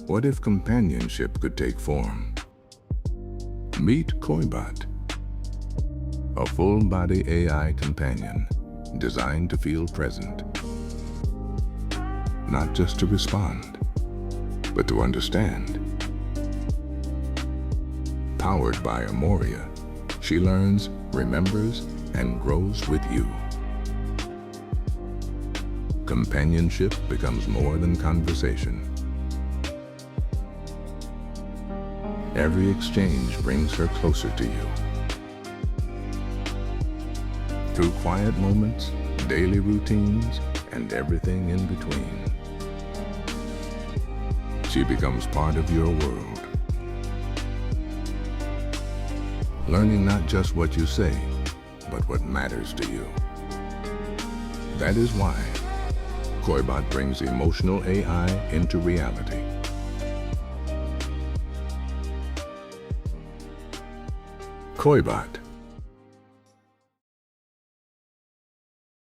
What if companionship could take form? Meet KOIBOT, a full-body AI companion designed to feel present. Not just to respond, but to understand. Powered by Amoria, she learns, remembers, and grows with you. Companionship becomes more than conversation. Every exchange brings her closer to you. Through quiet moments, daily routines, and everything in between. She becomes part of your world. Learning not just what you say, but what matters to you. That is why KOIBOT brings emotional AI into reality. KOIBOT,